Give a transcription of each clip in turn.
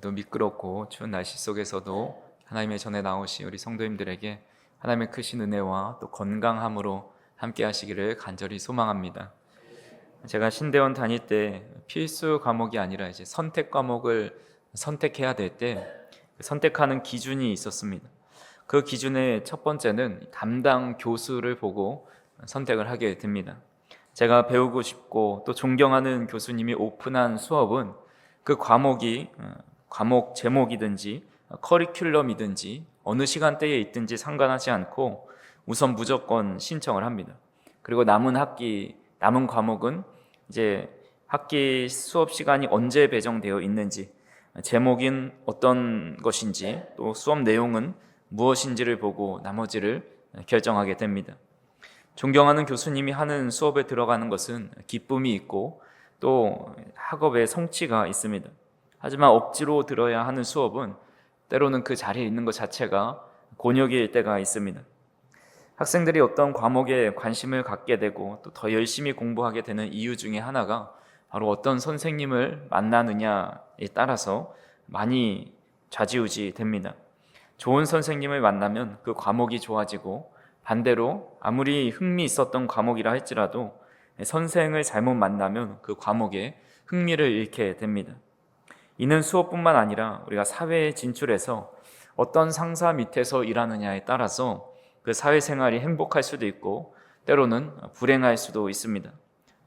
오늘도 미끄럽고 추운 날씨 속에서도 하나님의 전에 나오신 우리 성도님들에게 하나님의 크신 은혜와 또 건강함으로 함께 하시기를 간절히 소망합니다. 제가 신대원 다닐 때 필수 과목이 아니라 이제 선택 과목을 선택해야 될 때 선택하는 기준이 있었습니다. 그 기준의 첫 번째는 담당 교수를 보고 선택을 하게 됩니다. 제가 배우고 싶고 또 존경하는 교수님이 오픈한 수업은 그 과목이 과목 제목이든지 커리큘럼이든지 어느 시간대에 있든지 상관하지 않고 우선 무조건 신청을 합니다. 그리고 남은 과목은 이제 학기 수업 시간이 언제 배정되어 있는지, 제목인 어떤 것인지, 또 수업 내용은 무엇인지를 보고 나머지를 결정하게 됩니다. 존경하는 교수님이 하는 수업에 들어가는 것은 기쁨이 있고 또 학업의 성취가 있습니다. 하지만 억지로 들어야 하는 수업은 때로는 그 자리에 있는 것 자체가 곤욕일 때가 있습니다. 학생들이 어떤 과목에 관심을 갖게 되고 또 더 열심히 공부하게 되는 이유 중에 하나가 바로 어떤 선생님을 만나느냐에 따라서 많이 좌지우지 됩니다. 좋은 선생님을 만나면 그 과목이 좋아지고, 반대로 아무리 흥미 있었던 과목이라 할지라도 선생을 잘못 만나면 그 과목에 흥미를 잃게 됩니다. 이는 수업뿐만 아니라 우리가 사회에 진출해서 어떤 상사 밑에서 일하느냐에 따라서 그 사회생활이 행복할 수도 있고 때로는 불행할 수도 있습니다.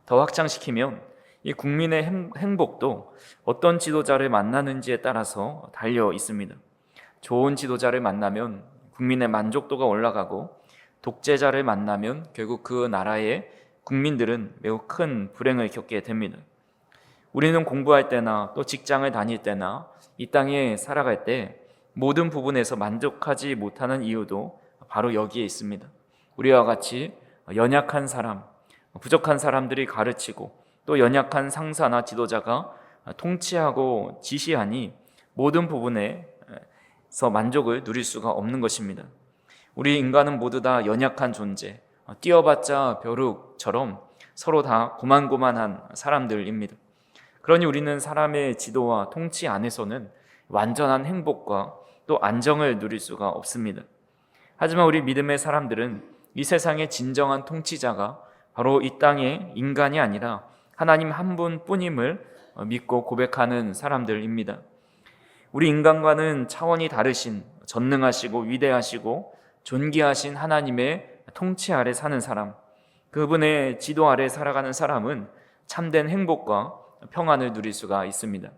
더 확장시키면 이 국민의 행복도 어떤 지도자를 만나는지에 따라서 달려 있습니다. 좋은 지도자를 만나면 국민의 만족도가 올라가고, 독재자를 만나면 결국 그 나라의 국민들은 매우 큰 불행을 겪게 됩니다. 우리는 공부할 때나 또 직장을 다닐 때나 이 땅에 살아갈 때 모든 부분에서 만족하지 못하는 이유도 바로 여기에 있습니다. 우리와 같이 연약한 사람, 부족한 사람들이 가르치고 또 연약한 상사나 지도자가 통치하고 지시하니 모든 부분에서 만족을 누릴 수가 없는 것입니다. 우리 인간은 모두 다 연약한 존재, 뛰어봤자 벼룩처럼 서로 다 고만고만한 사람들입니다. 그러니 우리는 사람의 지도와 통치 안에서는 완전한 행복과 또 안정을 누릴 수가 없습니다. 하지만 우리 믿음의 사람들은 이 세상의 진정한 통치자가 바로 이 땅의 인간이 아니라 하나님 한 분뿐임을 믿고 고백하는 사람들입니다. 우리 인간과는 차원이 다르신 전능하시고 위대하시고 존귀하신 하나님의 통치 아래 사는 사람, 그분의 지도 아래 살아가는 사람은 참된 행복과 평안을 누릴 수가 있습니다.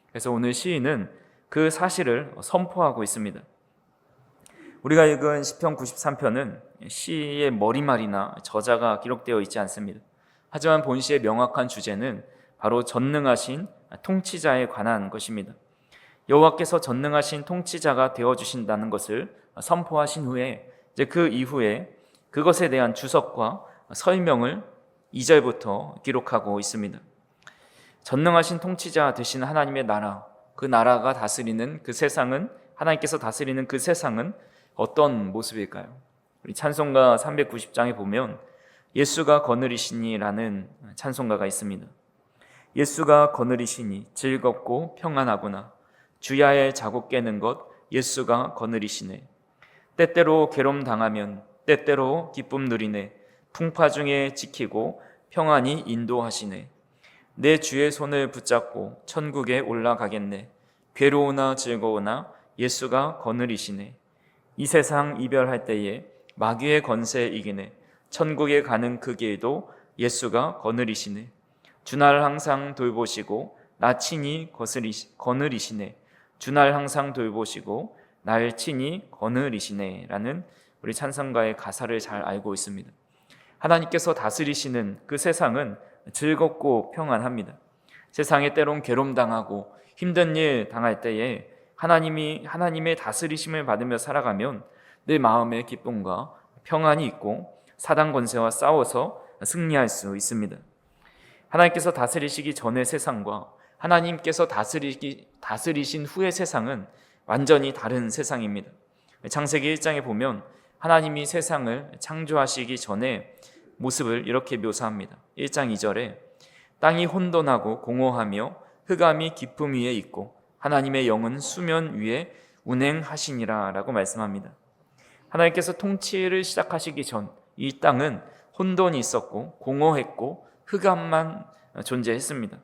그래서 오늘 시인은 그 사실을 선포하고 있습니다. 우리가 읽은 시편 93편은 시의 머리말이나 저자가 기록되어 있지 않습니다. 하지만 본 시의 명확한 주제는 바로 전능하신 통치자에 관한 것입니다. 여호와께서 전능하신 통치자가 되어주신다는 것을 선포하신 후에 이제 그 이후에 그것에 대한 주석과 설명을 2절부터 기록하고 있습니다. 전능하신 통치자 되신 하나님의 나라, 그 나라가 다스리는 그 세상은, 하나님께서 다스리는 그 세상은 어떤 모습일까요? 우리 찬송가 390장에 보면 예수가 거느리시니라는 찬송가가 있습니다. 예수가 거느리시니 즐겁고 평안하구나. 주야의 자국 깨는 것 예수가 거느리시네. 때때로 괴로움 당하면 때때로 기쁨 누리네. 풍파 중에 지키고 평안히 인도하시네. 내 주의 손을 붙잡고 천국에 올라가겠네. 괴로우나 즐거우나 예수가 거느리시네. 이 세상 이별할 때에 마귀의 권세 이기네. 천국에 가는 그 길도 예수가 거느리시네. 주날 항상 돌보시고 나 친히 거느리시네. 주날 항상 돌보시고 날 친히 거느리시네 라는 우리 찬송가의 가사를 잘 알고 있습니다. 하나님께서 다스리시는 그 세상은 즐겁고 평안합니다. 세상에 때론 괴롭당하고 힘든 일 당할 때에 하나님의 다스리심을 받으며 살아가면 내 마음에 기쁨과 평안이 있고 사단 권세와 싸워서 승리할 수 있습니다. 하나님께서 다스리시기 전의 세상과 하나님께서 다스리신 후의 세상은 완전히 다른 세상입니다. 창세기 1장에 보면 하나님이 세상을 창조하시기 전에 모습을 이렇게 묘사합니다. 1장 2절에 땅이 혼돈하고 공허하며 흑암이 깊음 위에 있고 하나님의 영은 수면 위에 운행하시니라 라고 말씀합니다. 하나님께서 통치를 시작하시기 전 이 땅은 혼돈이 있었고 공허했고 흑암만 존재했습니다.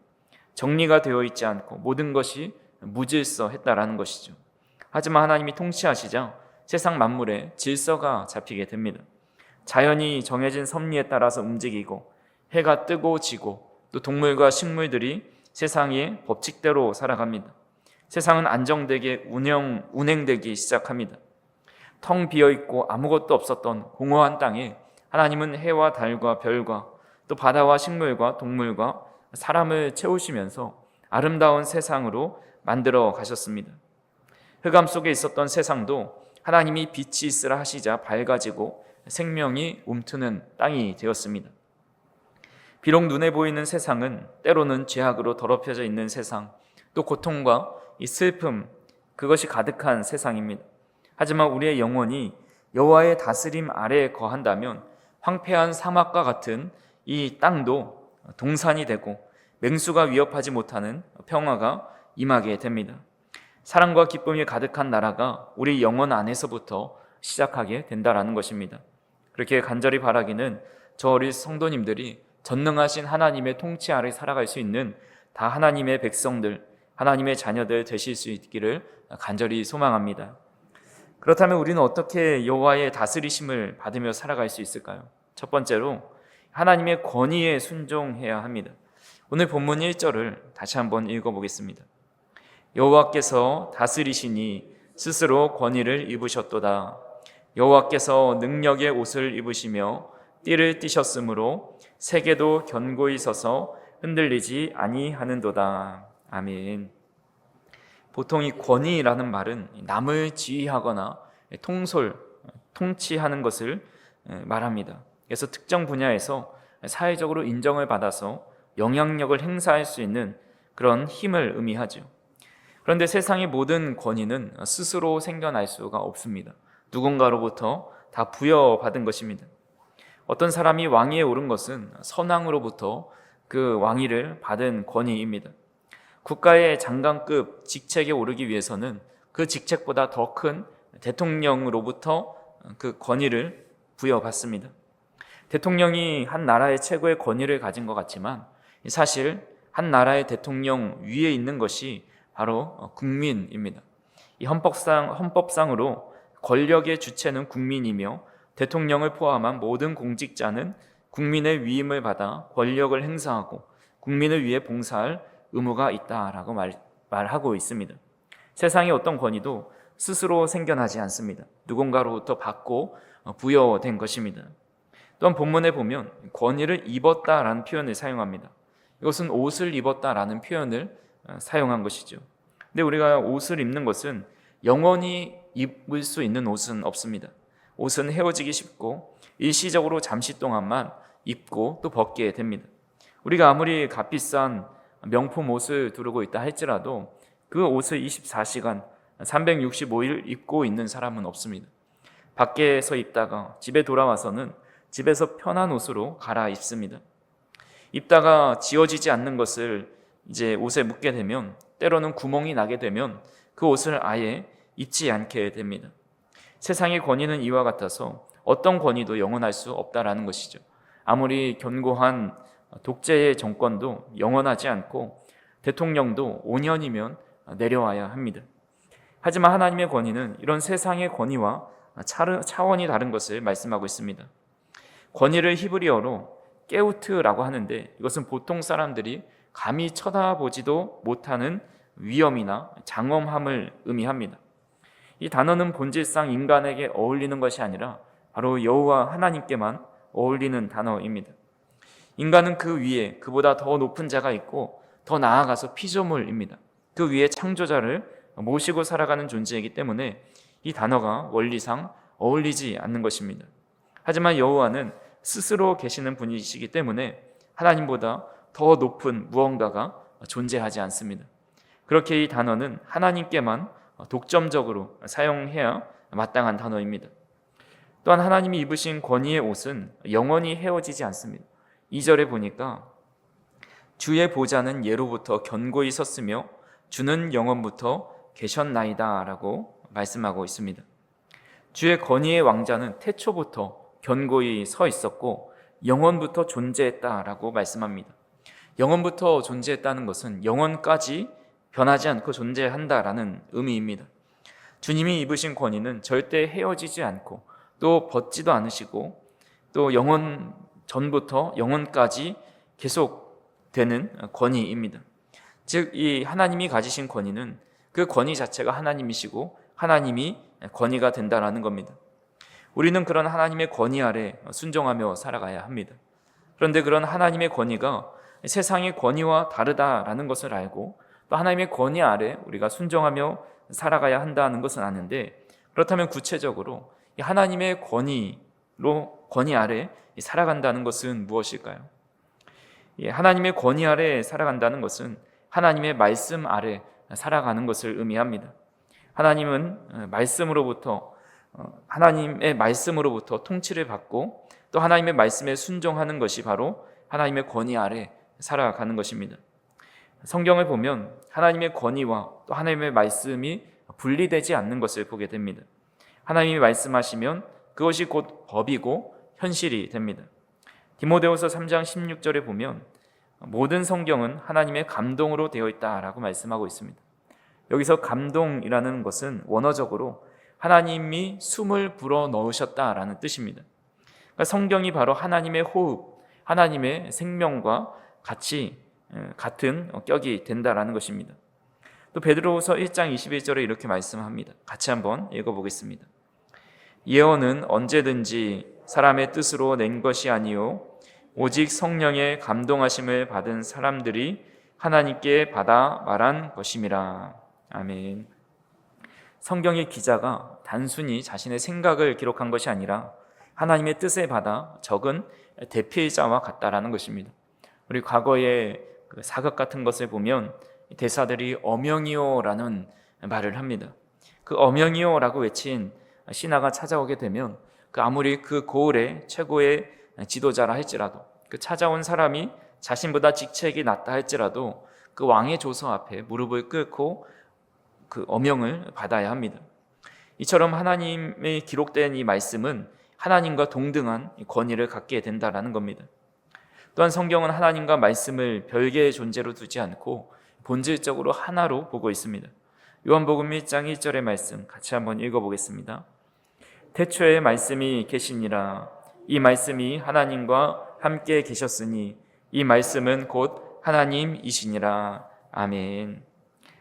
정리가 되어 있지 않고 모든 것이 무질서했다라는 것이죠. 하지만 하나님이 통치하시자 세상 만물에 질서가 잡히게 됩니다. 자연이 정해진 섭리에 따라서 움직이고 해가 뜨고 지고 또 동물과 식물들이 세상의 법칙대로 살아갑니다. 세상은 안정되게 운행되기 시작합니다. 텅 비어있고 아무것도 없었던 공허한 땅에 하나님은 해와 달과 별과 또 바다와 식물과 동물과 사람을 채우시면서 아름다운 세상으로 만들어 가셨습니다. 흑암 속에 있었던 세상도 하나님이 빛이 있으라 하시자 밝아지고 생명이 움트는 땅이 되었습니다. 비록 눈에 보이는 세상은 때로는 죄악으로 더럽혀져 있는 세상, 또 고통과 이 슬픔, 그것이 가득한 세상입니다. 하지만 우리의 영혼이 여호와의 다스림 아래에 거한다면 황폐한 사막과 같은 이 땅도 동산이 되고 맹수가 위협하지 못하는 평화가 임하게 됩니다. 사랑과 기쁨이 가득한 나라가 우리 영혼 안에서부터 시작하게 된다라는 것입니다. 그렇게 간절히 바라기는 저 어린 성도님들이 전능하신 하나님의 통치 아래 살아갈 수 있는 다 하나님의 백성들, 하나님의 자녀들 되실 수 있기를 간절히 소망합니다. 그렇다면 우리는 어떻게 여호와의 다스리심을 받으며 살아갈 수 있을까요? 첫 번째로 하나님의 권위에 순종해야 합니다. 오늘 본문 1절을 다시 한번 읽어보겠습니다. 여호와께서 다스리시니 스스로 권위를 입으셨도다. 여호와께서 능력의 옷을 입으시며 띠를 띠셨으므로 세계도 견고히 서서 흔들리지 아니하는도다. 아멘. 보통 이 권위라는 말은 남을 지휘하거나 통치하는 것을 말합니다. 그래서 특정 분야에서 사회적으로 인정을 받아서 영향력을 행사할 수 있는 그런 힘을 의미하죠. 그런데 세상의 모든 권위는 스스로 생겨날 수가 없습니다. 누군가로부터 다 부여받은 것입니다. 어떤 사람이 왕위에 오른 것은 선왕으로부터 그 왕위를 받은 권위입니다. 국가의 장관급 직책에 오르기 위해서는 그 직책보다 더 큰 대통령으로부터 그 권위를 부여받습니다. 대통령이 한 나라의 최고의 권위를 가진 것 같지만 사실 한 나라의 대통령 위에 있는 것이 바로 국민입니다. 이 헌법상으로 권력의 주체는 국민이며 대통령을 포함한 모든 공직자는 국민의 위임을 받아 권력을 행사하고 국민을 위해 봉사할 의무가 있다라고 말하고 있습니다. 세상의 어떤 권위도 스스로 생겨나지 않습니다. 누군가로부터 받고 부여된 것입니다. 또한 본문에 보면 권위를 입었다라는 표현을 사용합니다. 이것은 옷을 입었다라는 표현을 사용한 것이죠. 근데 우리가 옷을 입는 것은 영원히 입을 수 있는 옷은 없습니다. 옷은 헤어지기 쉽고 일시적으로 잠시 동안만 입고 또 벗게 됩니다. 우리가 아무리 값비싼 명품 옷을 두르고 있다 할지라도 그 옷을 24시간 365일 입고 있는 사람은 없습니다. 밖에서 입다가 집에 돌아와서는 집에서 편한 옷으로 갈아입습니다. 입다가 지워지지 않는 것을 이제 옷에 묻게 되면 때로는 구멍이 나게 되면 그 옷을 아예 입지 않게 됩니다. 세상의 권위는 이와 같아서 어떤 권위도 영원할 수 없다라는 것이죠. 아무리 견고한 독재의 정권도 영원하지 않고 대통령도 5년이면 내려와야 합니다. 하지만 하나님의 권위는 이런 세상의 권위와 차원이 다른 것을 말씀하고 있습니다. 권위를 히브리어로 깨우트라고 하는데 이것은 보통 사람들이 감히 쳐다보지도 못하는 위엄이나 장엄함을 의미합니다. 이 단어는 본질상 인간에게 어울리는 것이 아니라 바로 여호와 하나님께만 어울리는 단어입니다. 인간은 그 위에 그보다 더 높은 자가 있고 더 나아가서 피조물입니다. 그 위에 창조자를 모시고 살아가는 존재이기 때문에 이 단어가 원리상 어울리지 않는 것입니다. 하지만 여호와는 스스로 계시는 분이시기 때문에 하나님보다 더 높은 무언가가 존재하지 않습니다. 그렇게 이 단어는 하나님께만 독점적으로 사용해야 마땅한 단어입니다. 또한 하나님이 입으신 권위의 옷은 영원히 헤어지지 않습니다. 2절에 보니까 주의 보좌는 예로부터 견고히 섰으며 주는 영원부터 계셨나이다 라고 말씀하고 있습니다. 주의 권위의 왕자는 태초부터 견고히 서 있었고 영원부터 존재했다라고 말씀합니다. 영원부터 존재했다는 것은 영원까지 변하지 않고 존재한다라는 의미입니다. 주님이 입으신 권위는 절대 헤어지지 않고 또 벗지도 않으시고 또 영원 전부터 영원까지 계속되는 권위입니다. 즉 이 하나님이 가지신 권위는 그 권위 자체가 하나님이시고 하나님이 권위가 된다라는 겁니다. 우리는 그런 하나님의 권위 아래 순종하며 살아가야 합니다. 그런데 그런 하나님의 권위가 세상의 권위와 다르다라는 것을 알고 또 하나님의 권위 아래 우리가 순종하며 살아가야 한다는 것은 아는데, 그렇다면 구체적으로 이 하나님의 권위 아래 살아간다는 것은 무엇일까요? 하나님의 권위 아래 살아간다는 것은 하나님의 말씀 아래 살아가는 것을 의미합니다. 하나님은 하나님의 말씀으로부터 통치를 받고 또 하나님의 말씀에 순종하는 것이 바로 하나님의 권위 아래 살아가는 것입니다. 성경을 보면 하나님의 권위와 또 하나님의 말씀이 분리되지 않는 것을 보게 됩니다. 하나님이 말씀하시면 그것이 곧 법이고 현실이 됩니다. 디모데후서 3장 16절에 보면 모든 성경은 하나님의 감동으로 되어 있다라고 말씀하고 있습니다. 여기서 감동이라는 것은 원어적으로 하나님이 숨을 불어 넣으셨다라는 뜻입니다. 그러니까 성경이 바로 하나님의 호흡, 하나님의 생명과 같은 격이 된다라는 것입니다. 또 베드로후서 1장 21절에 이렇게 말씀합니다. 같이 한번 읽어보겠습니다. 예언은 언제든지 사람의 뜻으로 낸 것이 아니요 오직 성령의 감동하심을 받은 사람들이 하나님께 받아 말한 것임이라. 아멘. 성경의 기자가 단순히 자신의 생각을 기록한 것이 아니라 하나님의 뜻을 받아 적은 대필자와 같다라는 것입니다. 우리 과거의 그 사극 같은 것을 보면 대사들이 어명이요라는 말을 합니다. 그 어명이요라고 외친 신하가 찾아오게 되면 아무리 그 고을의 최고의 지도자라 할지라도 그 찾아온 사람이 자신보다 직책이 낮다 할지라도 그 왕의 조서 앞에 무릎을 꿇고 그 어명을 받아야 합니다. 이처럼 하나님의 기록된 이 말씀은 하나님과 동등한 권위를 갖게 된다라는 겁니다. 또한 성경은 하나님과 말씀을 별개의 존재로 두지 않고 본질적으로 하나로 보고 있습니다. 요한복음 1장 1절의 말씀 같이 한번 읽어보겠습니다. 태초에 말씀이 계시니라. 이 말씀이 하나님과 함께 계셨으니 이 말씀은 곧 하나님이시니라. 아멘.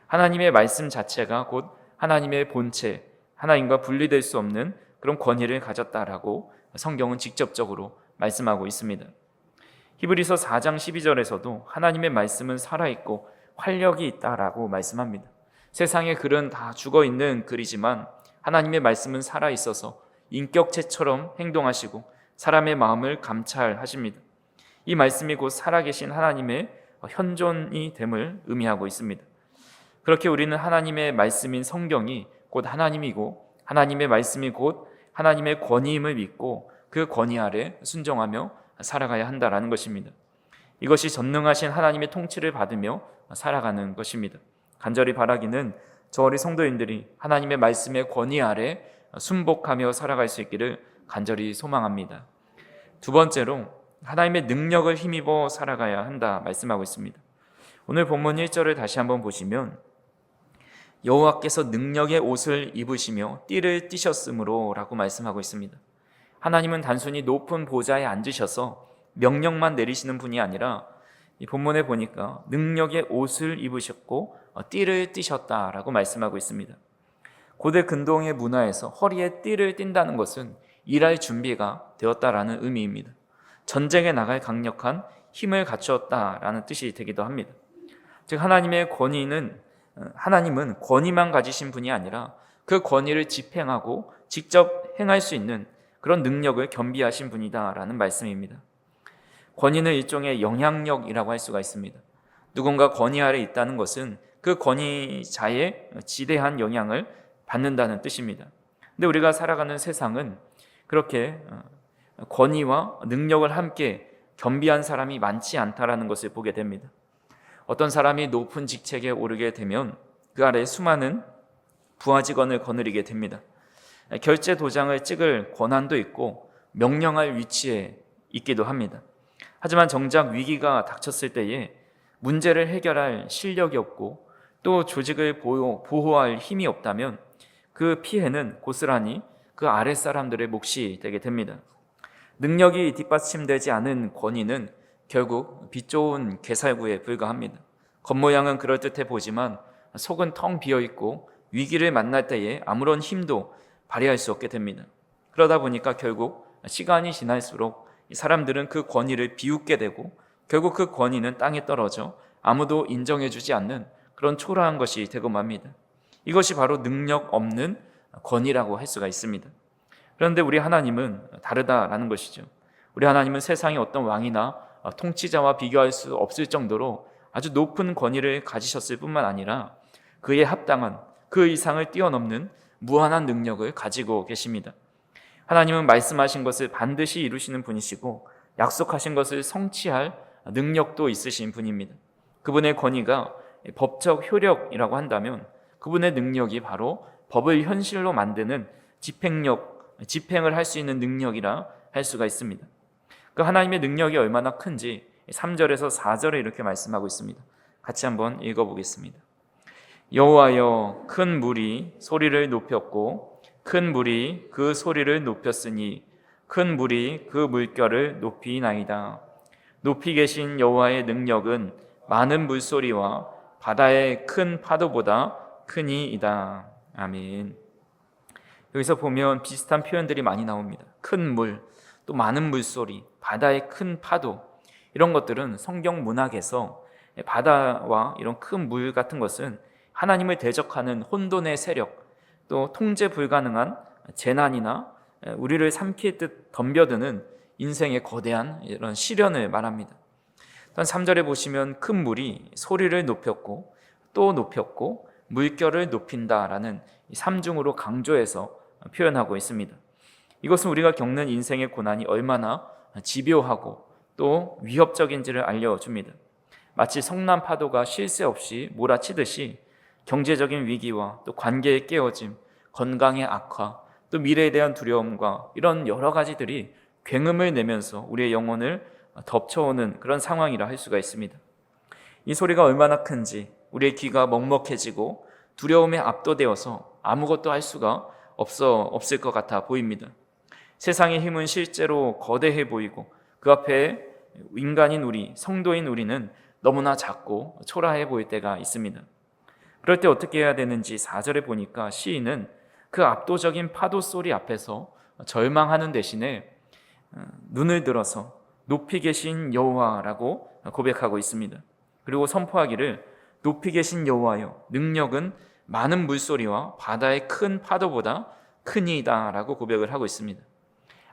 하나님의 말씀 자체가 곧 하나님의 본체, 하나님과 분리될 수 없는 그런 권위를 가졌다라고 성경은 직접적으로 말씀하고 있습니다. 히브리서 4장 12절에서도 하나님의 말씀은 살아있고 활력이 있다라고 말씀합니다. 세상의 글은 다 죽어있는 글이지만 하나님의 말씀은 살아있어서 인격체처럼 행동하시고 사람의 마음을 감찰하십니다. 이 말씀이 곧 살아계신 하나님의 현존이 됨을 의미하고 있습니다. 그렇게 우리는 하나님의 말씀인 성경이 곧 하나님이고 하나님의 말씀이 곧 하나님의 권위임을 믿고 그 권위 아래 순종하며 살아가야 한다라는 것입니다. 이것이 전능하신 하나님의 통치를 받으며 살아가는 것입니다. 간절히 바라기는 저 우리 성도인들이 하나님의 말씀의 권위 아래 순복하며 살아갈 수 있기를 간절히 소망합니다. 두 번째로 하나님의 능력을 힘입어 살아가야 한다 말씀하고 있습니다. 오늘 본문 1절을 다시 한번 보시면 여호와께서 능력의 옷을 입으시며 띠를 띠셨으므로 라고 말씀하고 있습니다. 하나님은 단순히 높은 보좌에 앉으셔서 명령만 내리시는 분이 아니라 이 본문에 보니까 능력의 옷을 입으셨고 띠를 띠셨다라고 말씀하고 있습니다. 고대 근동의 문화에서 허리에 띠를 띈다는 것은 일할 준비가 되었다라는 의미입니다. 전쟁에 나갈 강력한 힘을 갖추었다라는 뜻이 되기도 합니다. 즉 하나님은 권위만 가지신 분이 아니라 그 권위를 집행하고 직접 행할 수 있는 그런 능력을 겸비하신 분이다라는 말씀입니다. 권위는 일종의 영향력이라고 할 수가 있습니다. 누군가 권위 아래 있다는 것은 그 권위자의 지대한 영향을 받는다는 뜻입니다. 근데 우리가 살아가는 세상은 그렇게 권위와 능력을 함께 겸비한 사람이 많지 않다라는 것을 보게 됩니다. 어떤 사람이 높은 직책에 오르게 되면 그 아래 수많은 부하 직원을 거느리게 됩니다. 결제 도장을 찍을 권한도 있고 명령할 위치에 있기도 합니다. 하지만 정작 위기가 닥쳤을 때에 문제를 해결할 실력이 없고 또 조직을 보호할 힘이 없다면 그 피해는 고스란히 그 아랫사람들의 몫이 되게 됩니다. 능력이 뒷받침되지 않은 권위는 결국 빛 좋은 개살구에 불과합니다. 겉모양은 그럴듯해 보지만 속은 텅 비어있고 위기를 만날 때에 아무런 힘도 발휘할 수 없게 됩니다. 그러다 보니까 결국 시간이 지날수록 사람들은 그 권위를 비웃게 되고 결국 그 권위는 땅에 떨어져 아무도 인정해주지 않는 그런 초라한 것이 되고 맙니다. 이것이 바로 능력 없는 권위라고 할 수가 있습니다. 그런데 우리 하나님은 다르다라는 것이죠. 우리 하나님은 세상의 어떤 왕이나 통치자와 비교할 수 없을 정도로 아주 높은 권위를 가지셨을 뿐만 아니라 그에 합당한 그 이상을 뛰어넘는 무한한 능력을 가지고 계십니다. 하나님은 말씀하신 것을 반드시 이루시는 분이시고 약속하신 것을 성취할 능력도 있으신 분입니다. 그분의 권위가 법적 효력이라고 한다면 그분의 능력이 바로 법을 현실로 만드는 집행을 할 수 있는 능력이라 할 수가 있습니다. 그 하나님의 능력이 얼마나 큰지 3절에서 4절에 이렇게 말씀하고 있습니다. 같이 한번 읽어보겠습니다. 여호와여, 큰 물이 소리를 높였고 큰 물이 그 소리를 높였으니 큰 물이 그 물결을 높이나이다. 높이 계신 여호와의 능력은 많은 물소리와 바다의 큰 파도보다 크니이다. 아멘. 여기서 보면 비슷한 표현들이 많이 나옵니다. 큰 물, 또 많은 물소리, 바다의 큰 파도, 이런 것들은 성경 문학에서 바다와 이런 큰 물 같은 것은 하나님을 대적하는 혼돈의 세력, 또 통제 불가능한 재난이나 우리를 삼킬 듯 덤벼드는 인생의 거대한 이런 시련을 말합니다. 3절에 보시면 큰 물이 소리를 높였고 또 높였고 물결을 높인다라는 삼중으로 강조해서 표현하고 있습니다. 이것은 우리가 겪는 인생의 고난이 얼마나 집요하고 또 위협적인지를 알려줍니다. 마치 성난 파도가 쉴 새 없이 몰아치듯이 경제적인 위기와 또 관계의 깨어짐, 건강의 악화, 또 미래에 대한 두려움과 이런 여러 가지들이 굉음을 내면서 우리의 영혼을 덮쳐오는 그런 상황이라 할 수가 있습니다. 이 소리가 얼마나 큰지 우리의 귀가 먹먹해지고 두려움에 압도되어서 아무것도 할 수가 없을 것 같아 보입니다. 세상의 힘은 실제로 거대해 보이고 그 앞에 인간인 우리, 성도인 우리는 너무나 작고 초라해 보일 때가 있습니다. 그럴 때 어떻게 해야 되는지 4절에 보니까 시인은 그 압도적인 파도 소리 앞에서 절망하는 대신에 눈을 들어서 높이 계신 여호와라고 고백하고 있습니다. 그리고 선포하기를 높이 계신 여호와여, 능력은 많은 물소리와 바다의 큰 파도보다 크니이다 라고 고백을 하고 있습니다.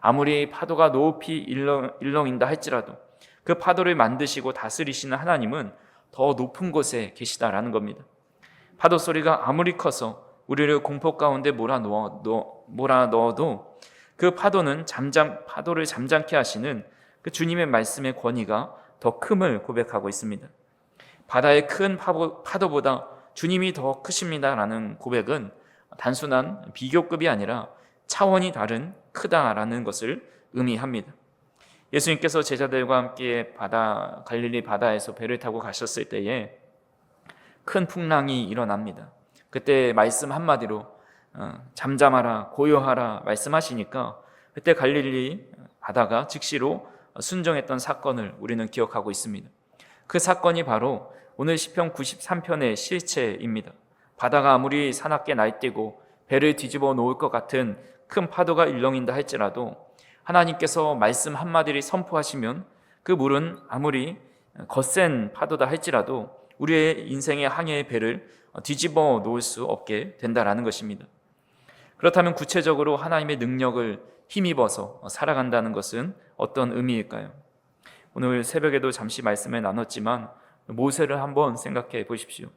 아무리 파도가 높이 일렁인다 할지라도 그 파도를 만드시고 다스리시는 하나님은 더 높은 곳에 계시다라는 겁니다. 파도 소리가 아무리 커서 우리를 공포 가운데 몰아넣어도 그 파도를 잠잠케 하시는 그 주님의 말씀의 권위가 더 큼을 고백하고 있습니다. 바다의 큰 파도보다 주님이 더 크십니다라는 고백은 단순한 비교급이 아니라 차원이 다른 크다라는 것을 의미합니다. 예수님께서 제자들과 함께 갈릴리 바다에서 배를 타고 가셨을 때에 큰 풍랑이 일어납니다. 그때 말씀 한마디로 잠잠하라, 고요하라 말씀하시니까 그때 갈릴리 바다가 즉시로 순종했던 사건을 우리는 기억하고 있습니다. 그 사건이 바로 오늘 시편 93편의 실체입니다. 바다가 아무리 사납게 날뛰고 배를 뒤집어 놓을 것 같은 큰 파도가 일렁인다 할지라도 하나님께서 말씀 한마디를 선포하시면 그 물은 아무리 거센 파도다 할지라도 우리의 인생의 항해의 배를 뒤집어 놓을 수 없게 된다라는 것입니다. 그렇다면 구체적으로 하나님의 능력을 힘입어서 살아간다는 것은 어떤 의미일까요? 오늘 새벽에도 잠시 말씀을 나눴지만 모세를 한번 생각해 보십시오.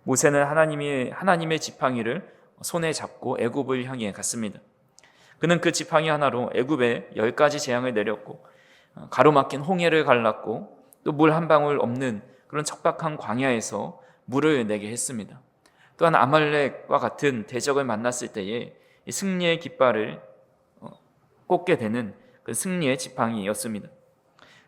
모세는 하나님의 지팡이를 손에 잡고 애굽을 향해 갔습니다. 그는 그 지팡이 하나로 애굽에 10가지 재앙을 내렸고 가로막힌 홍해를 갈랐고 또 물 한 방울 없는 그런 척박한 광야에서 물을 내게 했습니다. 또한 아말렉과 같은 대적을 만났을 때에 이 승리의 깃발을 꽂게 되는 그 승리의 지팡이였습니다.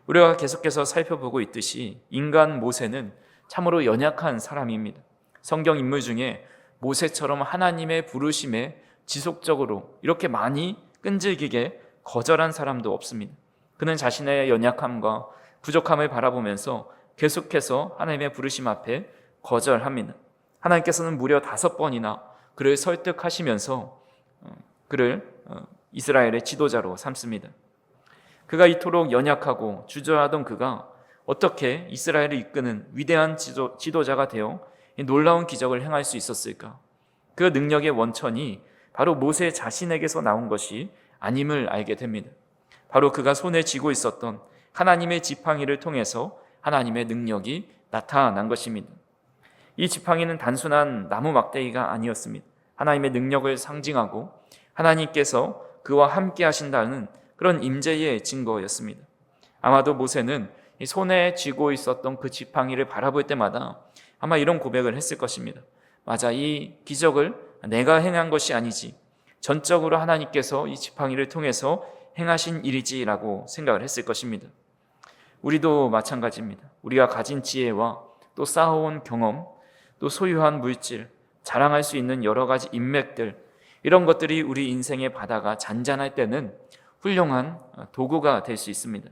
우리가 계속해서 살펴보고 있듯이 인간 모세는 참으로 연약한 사람입니다. 성경 인물 중에 모세처럼 하나님의 부르심에 지속적으로 이렇게 많이 끈질기게 거절한 사람도 없습니다. 그는 자신의 연약함과 부족함을 바라보면서 계속해서 하나님의 부르심 앞에 거절합니다. 하나님께서는 무려 5번이나 그를 설득하시면서 그를 이스라엘의 지도자로 삼습니다. 그가 이토록 연약하고 주저하던 그가 어떻게 이스라엘을 이끄는 위대한 지도자가 되어 놀라운 기적을 행할 수 있었을까? 그 능력의 원천이 바로 모세 자신에게서 나온 것이 아님을 알게 됩니다. 바로 그가 손에 쥐고 있었던 하나님의 지팡이를 통해서 하나님의 능력이 나타난 것입니다. 이 지팡이는 단순한 나무 막대기가 아니었습니다. 하나님의 능력을 상징하고 하나님께서 그와 함께 하신다는 그런 임재의 증거였습니다. 아마도 모세는 손에 쥐고 있었던 그 지팡이를 바라볼 때마다 아마 이런 고백을 했을 것입니다. 맞아, 이 기적을 내가 행한 것이 아니지, 전적으로 하나님께서 이 지팡이를 통해서 행하신 일이지라고 생각을 했을 것입니다. 우리도 마찬가지입니다. 우리가 가진 지혜와 또 쌓아온 경험, 또 소유한 물질, 자랑할 수 있는 여러 가지 인맥들, 이런 것들이 우리 인생의 바다가 잔잔할 때는 훌륭한 도구가 될 수 있습니다.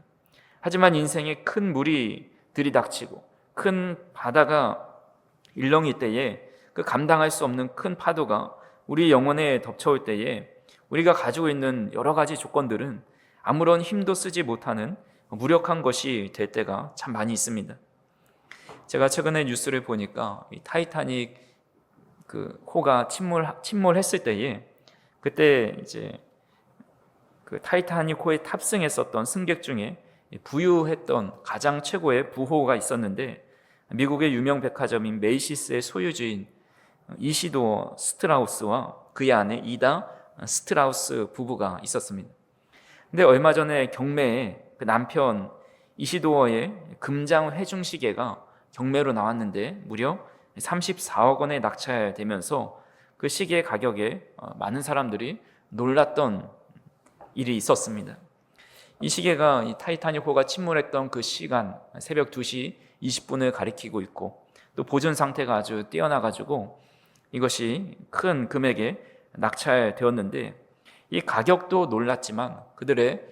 하지만 인생에 큰 물이 들이닥치고 큰 바다가 일렁일 때에 그 감당할 수 없는 큰 파도가 우리 영혼에 덮쳐올 때에 우리가 가지고 있는 여러 가지 조건들은 아무런 힘도 쓰지 못하는 무력한 것이 될 때가 참 많이 있습니다. 제가 최근에 뉴스를 보니까 이 타이타닉 그 호가 침몰했을 때에 그때 이제 그 타이타닉 호에 탑승했었던 승객 중에 부유했던 가장 최고의 부호가 있었는데 미국의 유명 백화점인 메이시스의 소유주인 이시도어 스트라우스와 그의 아내 이다 스트라우스 부부가 있었습니다. 근데 얼마 전에 경매에 그 남편 이시도어의 금장 회중시계가 경매로 나왔는데 무려 34억 원에 낙찰되면서 그 시계 가격에 많은 사람들이 놀랐던 일이 있었습니다. 이 시계가 이 타이타닉호가 침몰했던 그 시간 새벽 2시 20분을 가리키고 있고 또 보존 상태가 아주 뛰어나가지고 이것이 큰 금액에 낙찰되었는데 이 가격도 놀랐지만 그들의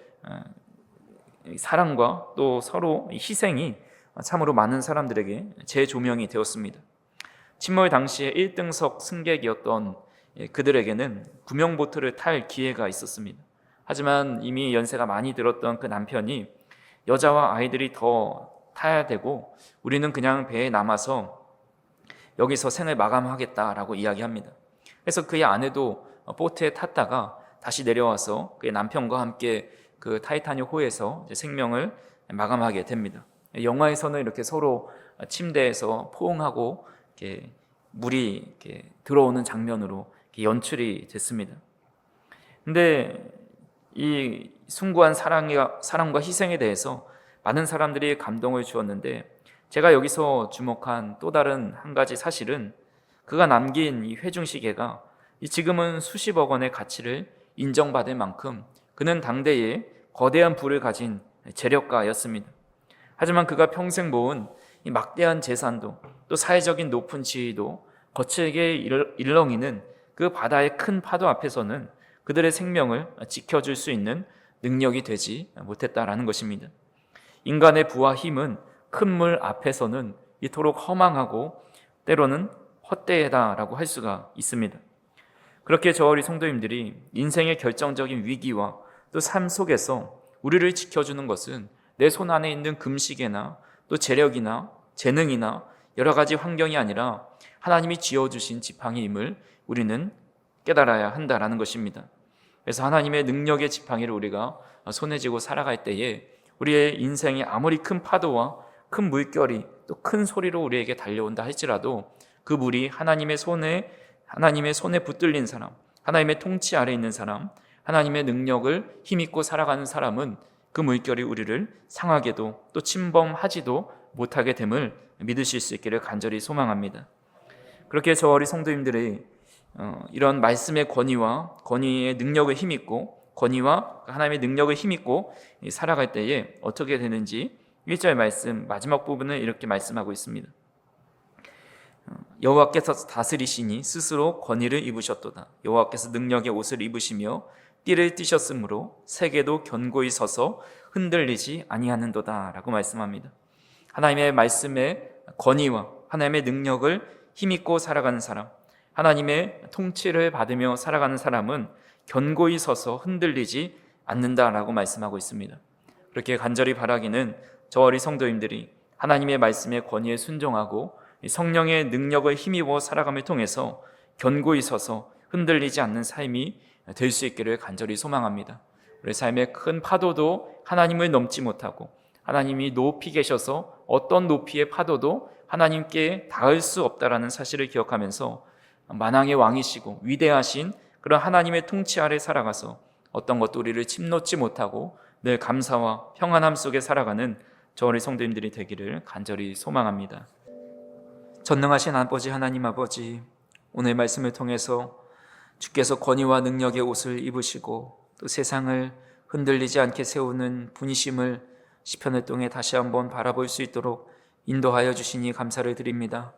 사랑과 또 서로 희생이 참으로 많은 사람들에게 재조명이 되었습니다. 침몰 당시에 1등석 승객이었던 그들에게는 구명보트를 탈 기회가 있었습니다. 하지만 이미 연세가 많이 들었던 그 남편이 여자와 아이들이 더 타야 되고 우리는 그냥 배에 남아서 여기서 생을 마감하겠다라고 이야기합니다. 그래서 그의 아내도 보트에 탔다가 다시 내려와서 그의 남편과 함께 그 타이타닉 호에서 생명을 마감하게 됩니다. 영화에서는 이렇게 서로 침대에서 포옹하고 이렇게 물이 이렇게 들어오는 장면으로 이렇게 연출이 됐습니다. 근데 이 숭고한 사랑과 희생에 대해서 많은 사람들이 감동을 주었는데 제가 여기서 주목한 또 다른 한 가지 사실은 그가 남긴 이 회중시계가 지금은 수십억 원의 가치를 인정받을 만큼 그는 당대에 거대한 부를 가진 재력가였습니다. 하지만 그가 평생 모은 이 막대한 재산도 또 사회적인 높은 지위도 거칠게 일렁이는 그 바다의 큰 파도 앞에서는 그들의 생명을 지켜줄 수 있는 능력이 되지 못했다라는 것입니다. 인간의 부와 힘은 큰 물 앞에서는 이토록 허망하고 때로는 헛되다라고 할 수가 있습니다. 그렇게 저 우리 성도님들이 인생의 결정적인 위기와 또 삶 속에서 우리를 지켜주는 것은 내 손 안에 있는 금시계나 또 재력이나 재능이나 여러 가지 환경이 아니라 하나님이 지어주신 지팡이임을 우리는 깨달아야 한다라는 것입니다. 그래서 하나님의 능력의 지팡이를 우리가 손에 쥐고 살아갈 때에 우리의 인생에 아무리 큰 파도와 큰 물결이 또 큰 소리로 우리에게 달려온다 할지라도 그 물이 하나님의 손에 붙들린 사람, 하나님의 통치 아래 있는 사람, 하나님의 능력을 힘입고 살아가는 사람은 그 물결이 우리를 상하게도 또 침범하지도 못하게 됨을 믿으실 수 있기를 간절히 소망합니다. 그렇게 저 우리 성도님들이 이런 말씀의 권위의 능력을 힘입고 권위와 하나님의 능력을 힘입고 살아갈 때에 어떻게 되는지 1절 말씀 마지막 부분을 이렇게 말씀하고 있습니다. 여호와께서 다스리시니 스스로 권위를 입으셨도다. 여호와께서 능력의 옷을 입으시며 띠를 띠셨으므로 세계도 견고히 서서 흔들리지 아니하는도다 라고 말씀합니다. 하나님의 말씀의 권위와 하나님의 능력을 힘입고 살아가는 사람, 하나님의 통치를 받으며 살아가는 사람은 견고히 서서 흔들리지 않는다라고 말씀하고 있습니다. 그렇게 간절히 바라기는 저 어린 성도님들이 하나님의 말씀에 권위에 순종하고 성령의 능력을 힘입어 살아감을 통해서 견고히 서서 흔들리지 않는 삶이 될 수 있기를 간절히 소망합니다. 우리 삶의 큰 파도도 하나님을 넘지 못하고 하나님이 높이 계셔서 어떤 높이의 파도도 하나님께 닿을 수 없다라는 사실을 기억하면서 만왕의 왕이시고 위대하신 그런 하나님의 통치 아래 살아가서 어떤 것도 우리를 침놓지 못하고 늘 감사와 평안함 속에 살아가는 저 우리 성도님들이 되기를 간절히 소망합니다. 전능하신 아버지 하나님 아버지, 오늘 말씀을 통해서 주께서 권위와 능력의 옷을 입으시고 또 세상을 흔들리지 않게 세우는 분이심을 시편을 통해 다시 한번 바라볼 수 있도록 인도하여 주시니 감사를 드립니다.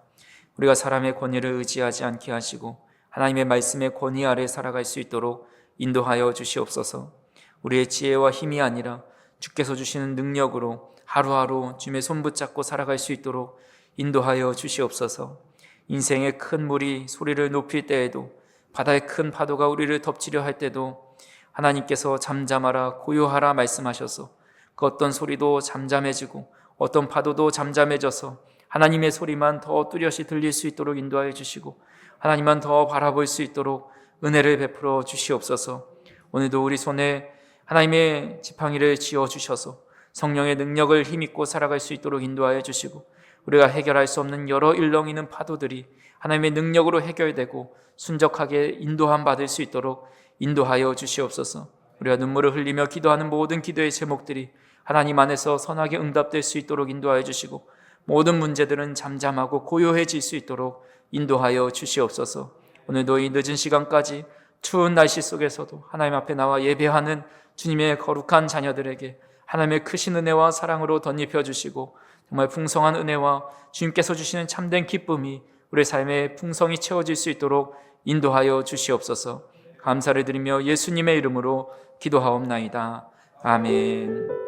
우리가 사람의 권위를 의지하지 않게 하시고 하나님의 말씀의 권위 아래 살아갈 수 있도록 인도하여 주시옵소서. 우리의 지혜와 힘이 아니라 주께서 주시는 능력으로 하루하루 주님의 손 붙잡고 살아갈 수 있도록 인도하여 주시옵소서. 인생의 큰 물이 소리를 높일 때에도 바다의 큰 파도가 우리를 덮치려 할 때도 하나님께서 잠잠하라 고요하라 말씀하셔서 그 어떤 소리도 잠잠해지고 어떤 파도도 잠잠해져서 하나님의 소리만 더 뚜렷이 들릴 수 있도록 인도하여 주시고 하나님만 더 바라볼 수 있도록 은혜를 베풀어 주시옵소서. 오늘도 우리 손에 하나님의 지팡이를 쥐어주셔서 성령의 능력을 힘입고 살아갈 수 있도록 인도하여 주시고 우리가 해결할 수 없는 여러 일렁이는 파도들이 하나님의 능력으로 해결되고 순적하게 인도함 받을 수 있도록 인도하여 주시옵소서. 우리가 눈물을 흘리며 기도하는 모든 기도의 제목들이 하나님 안에서 선하게 응답될 수 있도록 인도하여 주시고 모든 문제들은 잠잠하고 고요해질 수 있도록 인도하여 주시옵소서. 오늘도 이 늦은 시간까지 추운 날씨 속에서도 하나님 앞에 나와 예배하는 주님의 거룩한 자녀들에게 하나님의 크신 은혜와 사랑으로 덧입혀 주시고 정말 풍성한 은혜와 주님께서 주시는 참된 기쁨이 우리 삶의 풍성이 채워질 수 있도록 인도하여 주시옵소서. 감사를 드리며 예수님의 이름으로 기도하옵나이다. 아멘.